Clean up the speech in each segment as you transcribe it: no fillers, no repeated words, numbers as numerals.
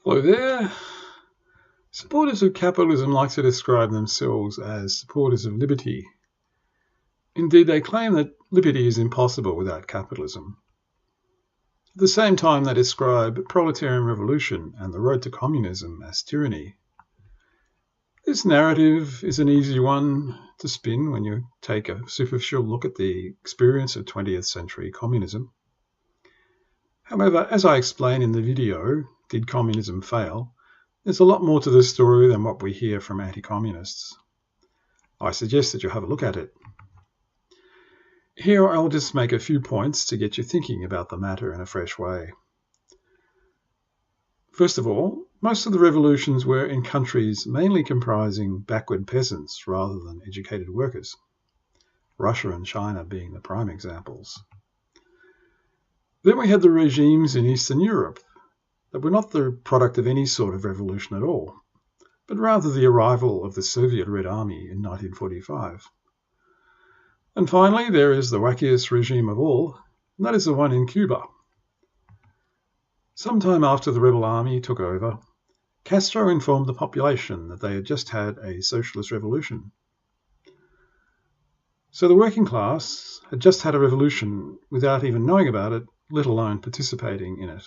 Hello there. Supporters of capitalism like to describe themselves as supporters of liberty. Indeed, they claim that liberty is impossible without capitalism. At the same time, they describe proletarian revolution and the road to communism as tyranny. This narrative is an easy one to spin when you take a superficial look at the experience of 20th century communism. However, as I explain in the video, Did Communism Fail?, there's a lot more to this story than what we hear from anti-communists. I suggest that you have a look at it. Here I'll just make a few points to get you thinking about the matter in a fresh way. First of all, most of the revolutions were in countries mainly comprising backward peasants rather than educated workers, Russia and China being the prime examples. Then we had the regimes in Eastern Europe that were not the product of any sort of revolution at all, but rather the arrival of the Soviet Red Army in 1945. And finally, there is the wackiest regime of all, and that is the one in Cuba. Sometime after the rebel army took over, Castro informed the population that they had just had a socialist revolution. So the working class had just had a revolution without even knowing about it, let alone participating in it.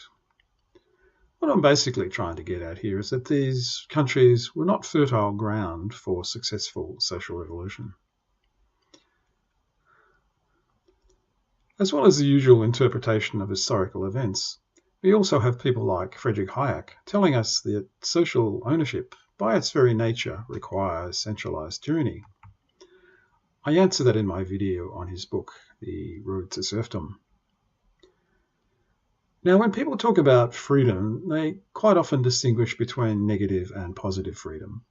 What I'm basically trying to get at here is that these countries were not fertile ground for successful social revolution. As well as the usual interpretation of historical events, we also have people like Friedrich Hayek telling us that social ownership, by its very nature, requires centralized tyranny. I answer that in my video on his book, The Road to Serfdom. Now, when people talk about freedom, they quite often distinguish between negative and positive freedom.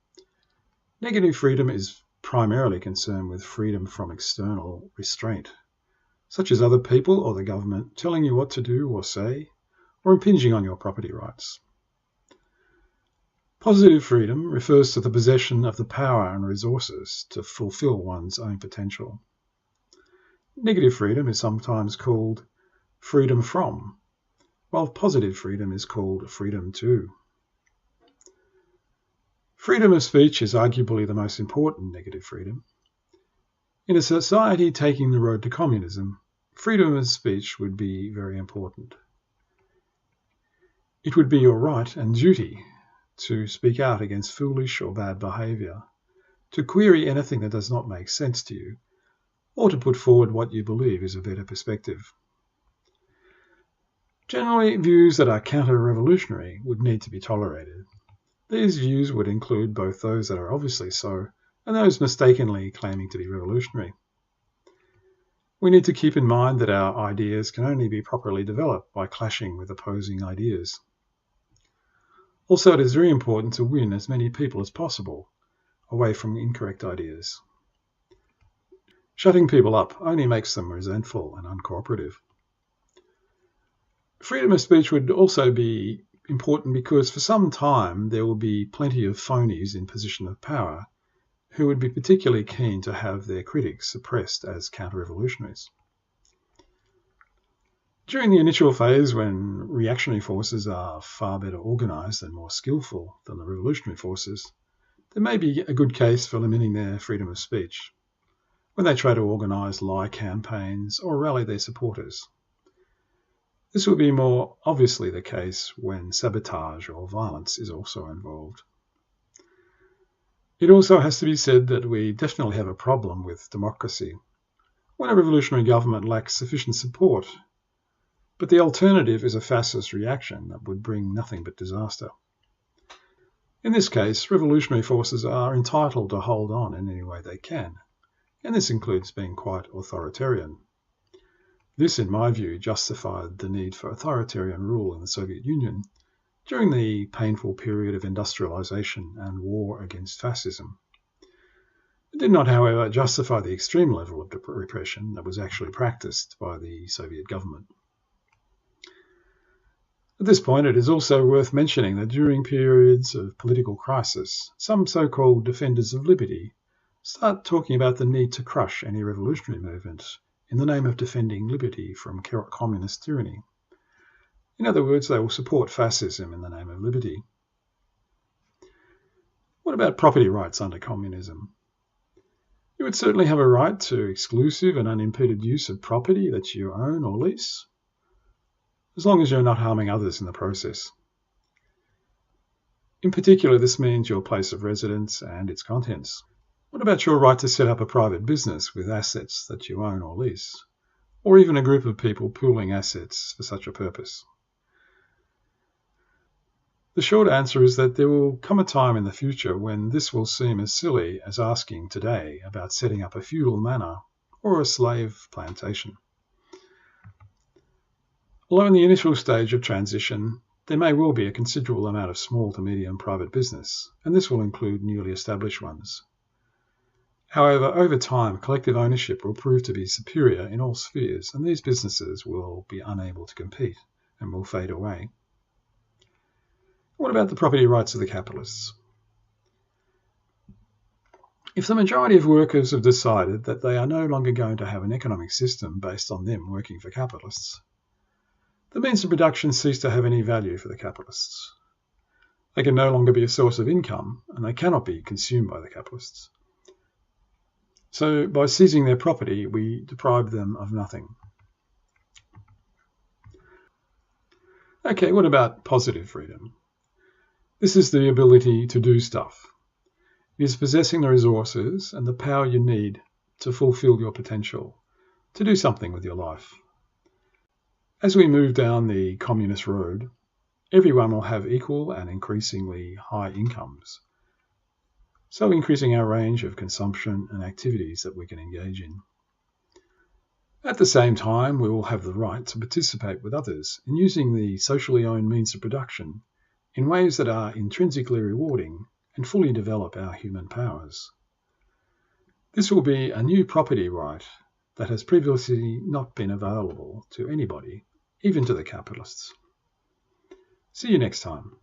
Negative freedom is primarily concerned with freedom from external restraint, such as other people or the government telling you what to do or say, or impinging on your property rights. Positive freedom refers to the possession of the power and resources to fulfill one's own potential. Negative freedom is sometimes called freedom from, while positive freedom is called freedom to. Freedom of speech is arguably the most important negative freedom. In a society taking the road to communism, freedom of speech would be very important. It would be your right and duty to speak out against foolish or bad behaviour, to query anything that does not make sense to you, or to put forward what you believe is a better perspective. Generally, views that are counter-revolutionary would need to be tolerated. These views would include both those that are obviously so and those mistakenly claiming to be revolutionary. We need to keep in mind that our ideas can only be properly developed by clashing with opposing ideas. Also, it is very important to win as many people as possible away from incorrect ideas. Shutting people up only makes them resentful and uncooperative. Freedom of speech would also be important because for some time there will be plenty of phonies in position of power who would be particularly keen to have their critics suppressed as counter-revolutionaries. During the initial phase, when reactionary forces are far better organised and more skillful than the revolutionary forces, there may be a good case for limiting their freedom of speech when they try to organise lie campaigns or rally their supporters. This will be more obviously the case when sabotage or violence is also involved. It also has to be said that we definitely have a problem with democracy when a revolutionary government lacks sufficient support, but the alternative is a fascist reaction that would bring nothing but disaster. In this case, revolutionary forces are entitled to hold on in any way they can, and this includes being quite authoritarian. This, in my view, justified the need for authoritarian rule in the Soviet Union during the painful period of industrialization and war against fascism. It did not, however, justify the extreme level of repression that was actually practiced by the Soviet government. At this point, it is also worth mentioning that during periods of political crisis, some so-called defenders of liberty start talking about the need to crush any revolutionary movement in the name of defending liberty from communist tyranny. In other words, they will support fascism in the name of liberty. What about property rights under communism? You would certainly have a right to exclusive and unimpeded use of property that you own or lease, as long as you're not harming others in the process. In particular, this means your place of residence and its contents. What about your right to set up a private business with assets that you own or lease, or even a group of people pooling assets for such a purpose? The short answer is that there will come a time in the future when this will seem as silly as asking today about setting up a feudal manor or a slave plantation. Although in the initial stage of transition, there may well be a considerable amount of small to medium private business, and this will include newly established ones. However, over time, collective ownership will prove to be superior in all spheres, and these businesses will be unable to compete and will fade away. What about the property rights of the capitalists? If the majority of workers have decided that they are no longer going to have an economic system based on them working for capitalists, the means of production cease to have any value for the capitalists. They can no longer be a source of income, and they cannot be consumed by the capitalists. So by seizing their property, we deprive them of nothing. Okay, what about positive freedom? This is the ability to do stuff. It is possessing the resources and the power you need to fulfill your potential, to do something with your life. As we move down the communist road, everyone will have equal and increasingly high incomes, so increasing our range of consumption and activities that we can engage in. At the same time, we will have the right to participate with others in using the socially owned means of production in ways that are intrinsically rewarding and fully develop our human powers. This will be a new property right that has previously not been available to anybody, even to the capitalists. See you next time.